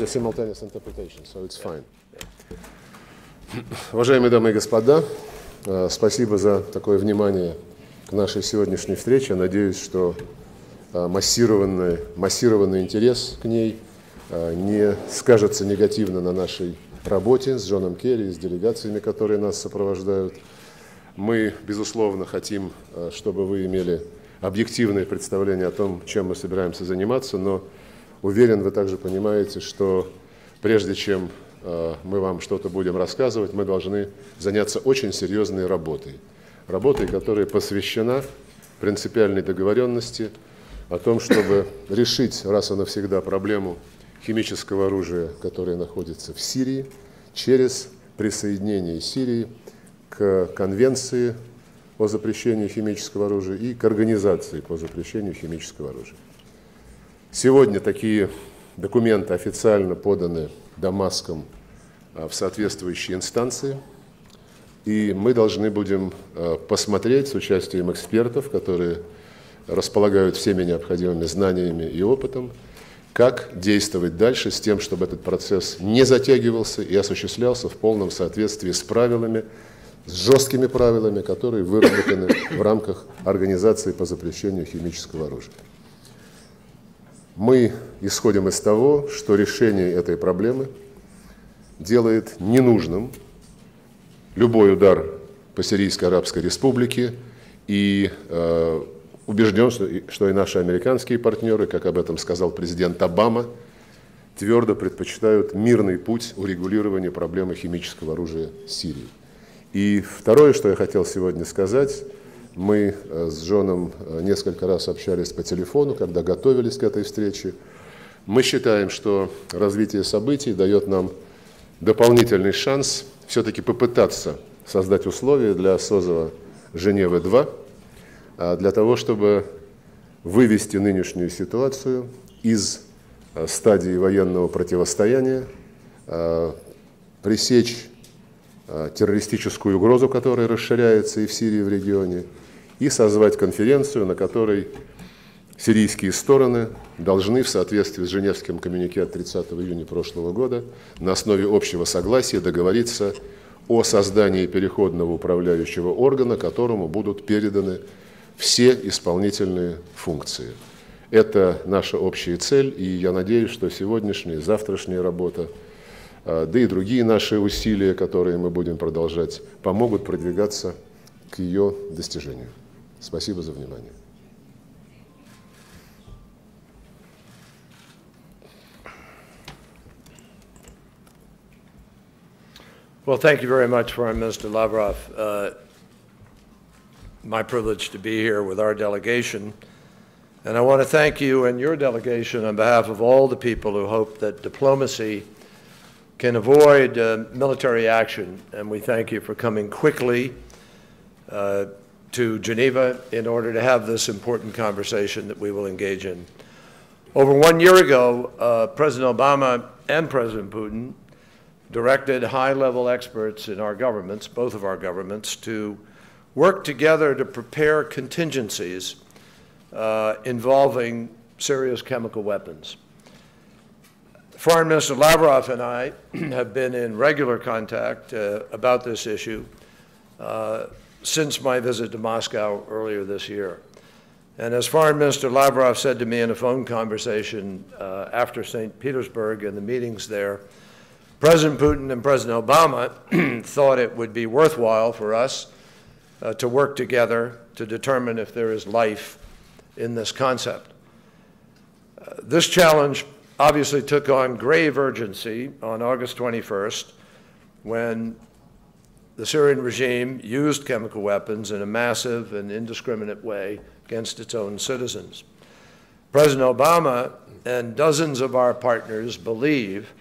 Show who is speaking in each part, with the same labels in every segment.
Speaker 1: a simultaneous interpretation, so it's fine. Уважаемые дамы и господа, спасибо за такое внимание к нашей сегодняшней встрече. Надеюсь, что массированный интерес к ней не скажется негативно на нашей работе с Джоном Керри и с делегациями, которые нас сопровождают. Мы, безусловно, хотим, чтобы вы имели объективное представление о том, чем мы собираемся заниматься, но уверен, вы также понимаете, что прежде чем мы вам что-то будем рассказывать, мы должны заняться очень серьезной работой. Работой, которая посвящена принципиальной договоренности о том, чтобы решить раз и навсегда проблему химического оружия, которое находится в Сирии, через присоединение Сирии к Конвенции о запрещении химического оружия и к Организации по запрещению химического оружия. Сегодня такие документы официально поданы Дамаском в соответствующие инстанции, и мы должны будем посмотреть с участием экспертов, которые располагают всеми необходимыми знаниями и опытом, как действовать дальше с тем, чтобы этот процесс не затягивался и осуществлялся в полном соответствии с правилами, с жесткими правилами, которые выработаны в рамках Организации по запрещению химического оружия. Мы исходим из того, что решение этой проблемы делает ненужным любой удар по Сирийской Арабской Республике, и убежден, что и наши американские партнеры, как об этом сказал президент Обама, твердо предпочитают мирный путь урегулирования проблемы химического оружия Сирии. И второе, что я хотел сегодня сказать, мы с Джоном несколько раз общались по телефону, когда готовились к этой встрече. Мы считаем, что развитие событий дает нам дополнительный шанс все-таки попытаться создать условия для созыва Женевы-2, для того, чтобы вывести нынешнюю ситуацию из стадии военного противостояния, пресечь террористическую угрозу, которая расширяется и в Сирии, и в регионе, и созвать конференцию, на которой сирийские стороны должны в соответствии с Женевским коммюнике от 30 июня прошлого года на основе общего согласия договориться о создании переходного управляющего органа, которому будут переданы все исполнительные функции. Это наша общая цель, и я надеюсь, что сегодняшняя и завтрашняя работа, да и другие наши усилия, которые мы будем продолжать, помогут продвигаться к ее достижению. Спасибо за внимание.
Speaker 2: Well, thank you very much, Foreign Minister Lavrov. My privilege to be here with our delegation. And I want to thank you and your delegation on behalf of all the people who hope that diplomacy can avoid military action. And we thank you for coming quickly to Geneva in order to have this important conversation that we will engage in. Over 1 year ago, President Obama and President Putin directed high-level experts in our governments, both of our governments, to work together to prepare contingencies involving serious chemical weapons. Foreign Minister Lavrov and I have been in regular contact about this issue since my visit to Moscow earlier this year. And as Foreign Minister Lavrov said to me in a phone conversation after St. Petersburg and the meetings there, President Putin and President Obama thought it would be worthwhile for us to work together to determine if there is life in this concept. This challenge obviously took on grave urgency on August 21st when the Syrian regime used chemical weapons in a massive and indiscriminate way against its own citizens. President Obama and dozens of our partners believe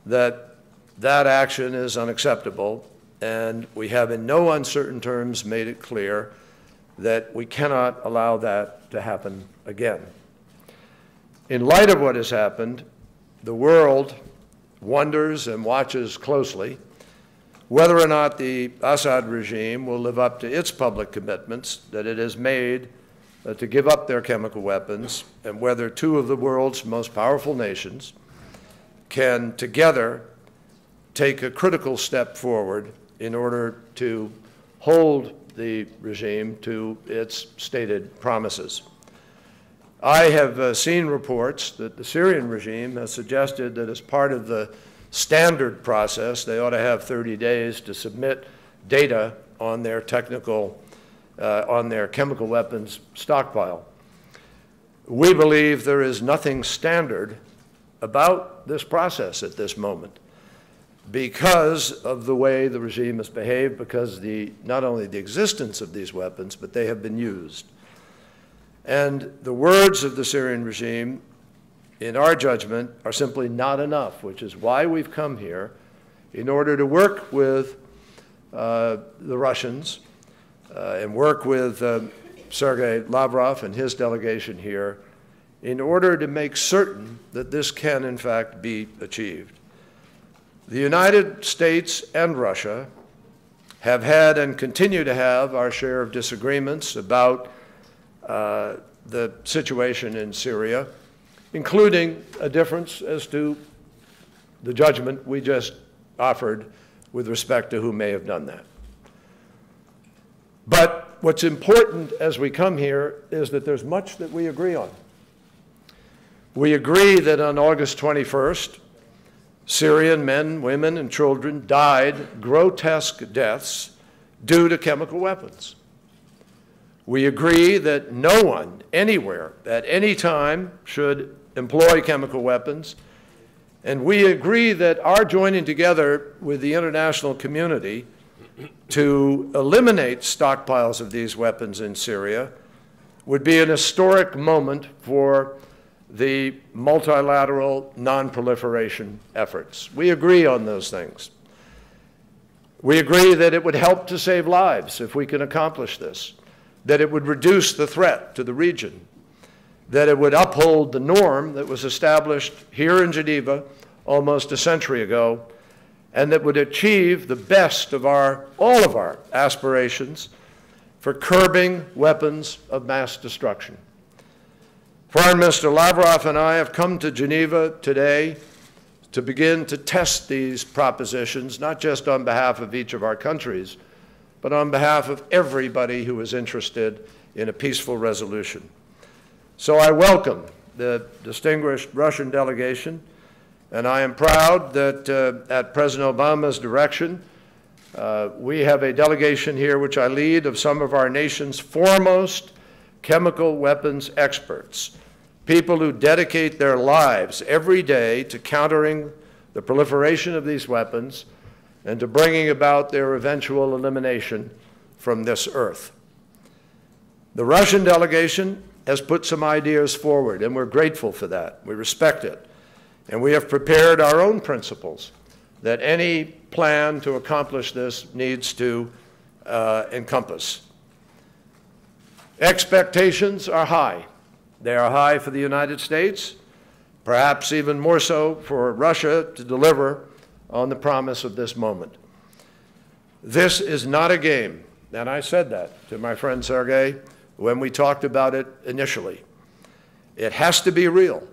Speaker 2: that that action is unacceptable, and we have in no uncertain terms made it clear that we cannot allow that to happen again. In light of what has happened, the world wonders and watches closely whether or not the Assad regime will live up to its public commitments that it has made to give up their chemical weapons, and whether two of the world's most powerful nations can together take a critical step forward in order to hold the regime to its stated promises. I have seen reports that the Syrian regime has suggested that as part of the standard process, they ought to have 30 days to submit data on their on their chemical weapons stockpile. We believe there is nothing standard about this process at this moment because of the way the regime has behaved, because not only the existence of these weapons, but they have been used. And the words of the Syrian regime, in our judgment, are simply not enough, which is why we've come here in order to work with the Russians and work with S.Lavrova and his delegation here in order to make certain that this can, in fact, be achieved. The United States and Russia have had and continue to have our share of disagreements about the situation in Syria, including a difference as to the judgment we just offered with respect to who may have done that. But what's important as we come here is that there's much that we agree on. We agree that on August 21st, Syrian men, women, and children died grotesque deaths due to chemical weapons. We agree that no one, anywhere, at any time, should employ chemical weapons. And we agree that our joining together with the international community to eliminate stockpiles of these weapons in Syria would be an historic moment for the multilateral non-proliferation efforts. We agree on those things. We agree that it would help to save lives if we can accomplish this, that it would reduce the threat to the region, that it would uphold the norm that was established here in Geneva almost a century ago, and that would achieve the best of all of our aspirations for curbing weapons of mass destruction. Foreign Minister Lavrov and I have come to Geneva today to begin to test these propositions, not just on behalf of each of our countries, but on behalf of everybody who is interested in a peaceful resolution. So I welcome the distinguished Russian delegation, and I am proud that at President Obama's direction, we have a delegation here which I lead of some of our nation's foremost chemical weapons experts, people who dedicate their lives every day to countering the proliferation of these weapons and to bringing about their eventual elimination from this earth. The Russian delegation has put some ideas forward, and we're grateful for that. We respect it. And we have prepared our own principles that any plan to accomplish this needs to encompass. Expectations are high. They are high for the United States, perhaps even more so for Russia to deliver on the promise of this moment. This is not a game, and I said that to my friend Sergei when we talked about it initially. It has to be real.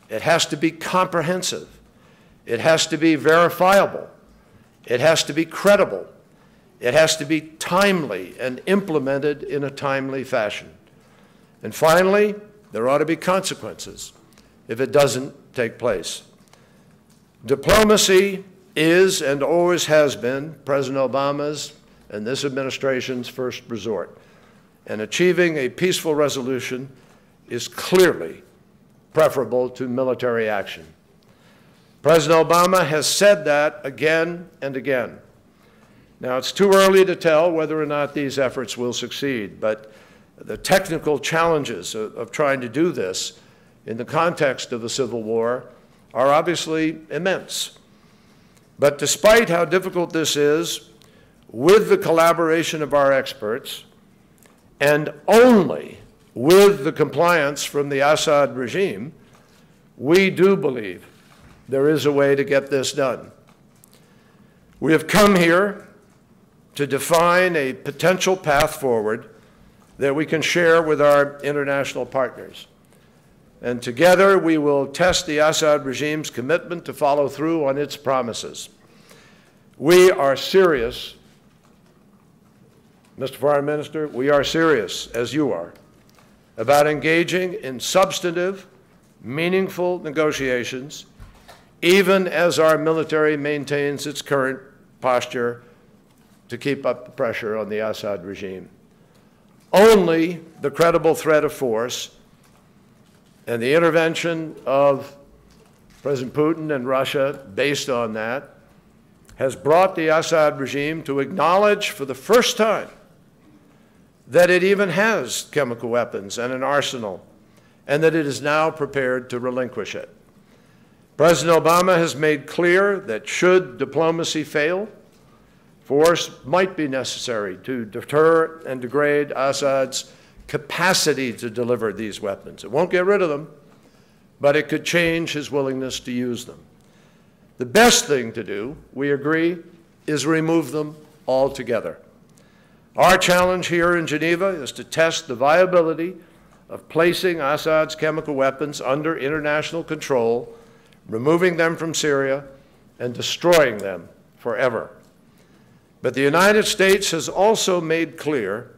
Speaker 2: It has to be comprehensive. It has to be verifiable. It has to be credible. It has to be timely and implemented in a timely fashion. And finally, there ought to be consequences if it doesn't take place. Diplomacy is and always has been President Obama's and this administration's first resort. And achieving a peaceful resolution is clearly preferable to military action. President Obama has said that again and again. Now, it's too early to tell whether or not these efforts will succeed, but the technical challenges of trying to do this in the context of a civil war are obviously immense. But despite how difficult this is, with the collaboration of our experts, and only with the compliance from the Assad regime, we do believe there is a way to get this done. We have come here to define a potential path forward that we can share with our international partners. and together we will test the Assad regime's commitment to follow through on its promises. We are serious, Mr. Foreign Minister, we are serious, as you are, about engaging in substantive, meaningful negotiations, even as our military maintains its current posture to keep up the pressure on the Assad regime. Only the credible threat of force and the intervention of President Putin and Russia based on that has brought the Assad regime to acknowledge for the first time that it even has chemical weapons and an arsenal, and that it is now prepared to relinquish it. President Obama has made clear that should diplomacy fail, force might be necessary to deter and degrade Assad's capacity to deliver these weapons. It won't get rid of them, but it could change his willingness to use them. The best thing to do, we agree, is remove them altogether. Our challenge here in Geneva is to test the viability of placing Assad's chemical weapons under international control, removing them from Syria, and destroying them forever. But the United States has also made clear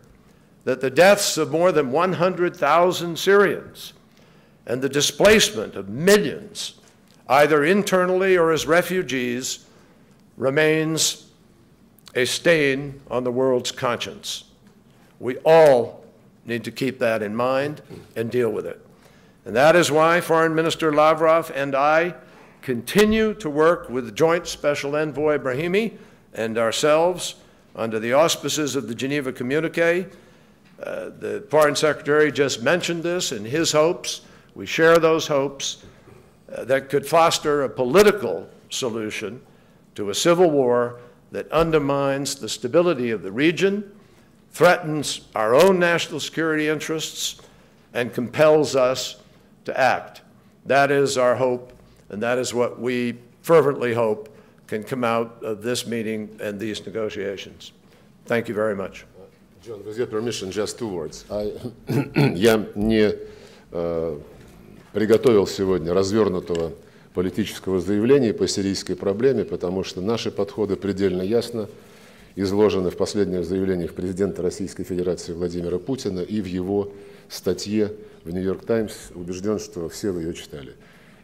Speaker 2: that the deaths of more than 100,000 Syrians and the displacement of millions, either internally or as refugees, remains a stain on the world's conscience. We all need to keep that in mind and deal with it. And that is why Foreign Minister Lavrov and I continue to work with Joint Special Envoy Brahimi and ourselves under the auspices of the Geneva Communique. The Foreign Secretary just mentioned this in his hopes. We share those hopes that could foster a political solution to a civil war that undermines the stability of the region, threatens our own national security interests, and compels us to act. That is our hope, and that is what we fervently hope can come out of this meeting and these negotiations. Thank you very much.
Speaker 1: John, with your permission, just two words. Я не приготовил сегодня развернутого политического заявления по сирийской проблеме, потому что наши подходы предельно ясно изложены в последних заявлениях президента Российской Федерации Владимира Путина и в его статье в «Нью-Йорк Таймс». Убежден, что все вы ее читали.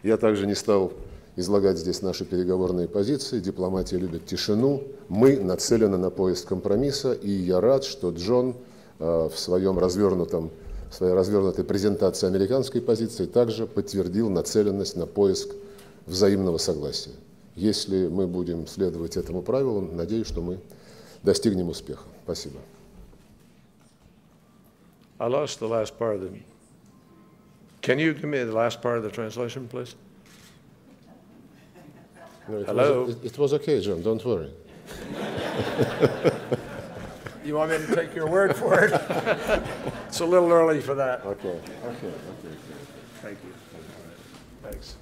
Speaker 1: Я также не стал излагать здесь наши переговорные позиции. Дипломатия любит тишину. Мы нацелены на поиск компромисса, и я рад, что Джон в своей развернутой презентации американской позиции также подтвердил нацеленность на поиск взаимного согласия. Если мы будем следовать этому правилу, надеюсь, что мы достигнем успеха. Спасибо.
Speaker 2: I lost the last part of the... Can you give me the last part of the translation, please?
Speaker 1: No,
Speaker 2: Hello?
Speaker 1: It was okay, John, don't worry.
Speaker 2: You want me to take your word for it? It's a little early for that.
Speaker 1: Okay.
Speaker 2: Thank you. Thanks.